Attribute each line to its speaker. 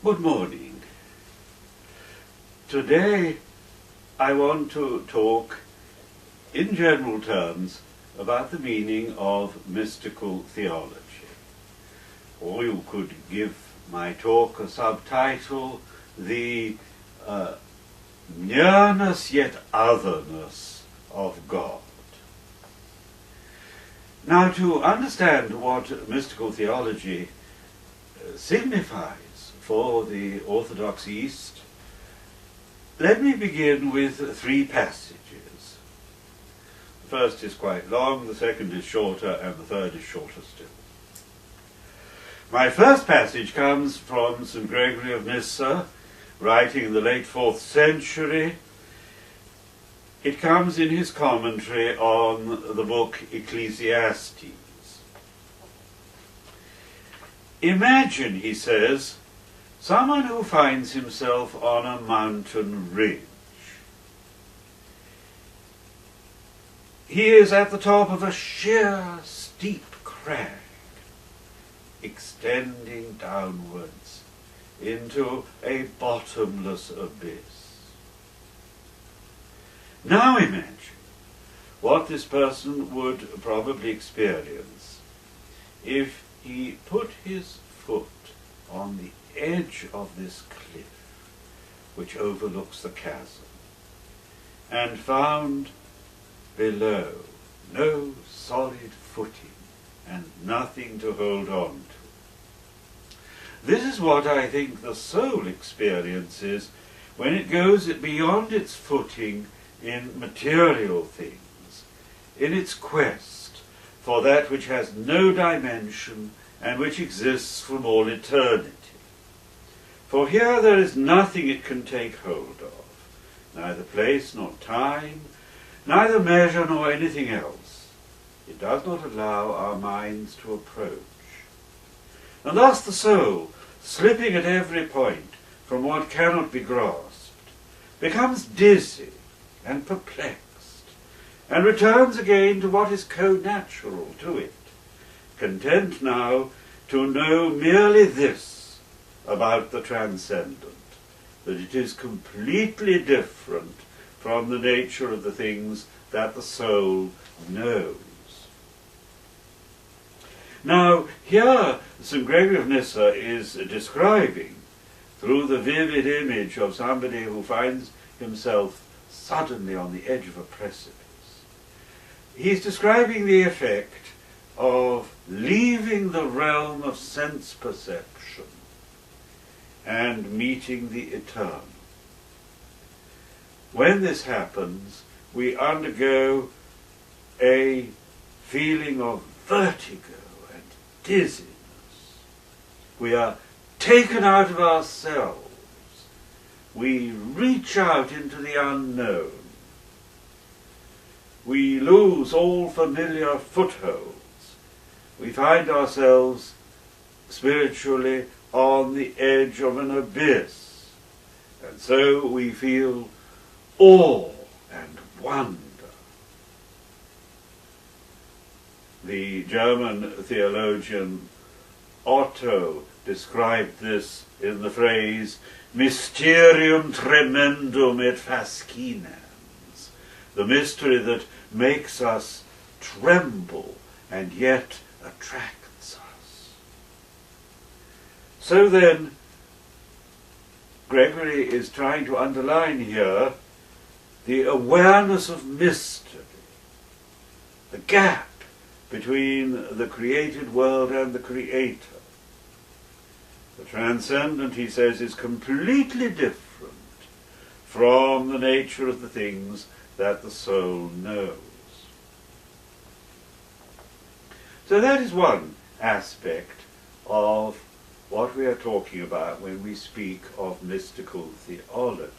Speaker 1: Good morning. Today I want to talk in general terms about the meaning of mystical theology. Or you could give my talk a subtitle, the nearness yet otherness of God. Now, to understand what mystical theology signifies for the Orthodox East, let me begin with three passages. The first is quite long, the second is shorter, and the third is shorter still. My first passage comes from St. Gregory of Nyssa, writing in the late 4th century. It comes in his commentary on the book Ecclesiastes. Imagine, he says, someone who finds himself on a mountain ridge. He is at the top of a sheer, steep crag, extending downwards into a bottomless abyss. Now imagine what this person would probably experience if he put his foot on the edge of this cliff which overlooks the chasm and found below no solid footing and nothing to hold on to. This is what I think the soul experiences when it goes beyond its footing in material things, in its quest for that which has no dimension and which exists from all eternity. For here there is nothing it can take hold of, neither place nor time, neither measure nor anything else. It does not allow our minds to approach. And thus the soul, slipping at every point from what cannot be grasped, becomes dizzy and perplexed, and returns again to what is co-natural to it, content now to know merely this about the transcendent, that it is completely different from the nature of the things that the soul knows. Now, here St. Gregory of Nyssa is describing, through the vivid image of somebody who finds himself suddenly on the edge of a precipice, he's describing the effect of leaving the realm of sense perception and meeting the eternal. When this happens, we undergo a feeling of vertigo and dizziness. We are taken out of ourselves. We reach out into the unknown. We lose all familiar footholds. We find ourselves spiritually on the edge of an abyss, and so we feel awe and wonder. The German theologian Otto described this in the phrase mysterium tremendum et fascinans, the mystery that makes us tremble and yet attracts us. So then, Gregory is trying to underline here the awareness of mystery, the gap between the created world and the Creator. The transcendent, he says, is completely different from the nature of the things that the soul knows. So that is one aspect of what we are talking about when we speak of mystical theology.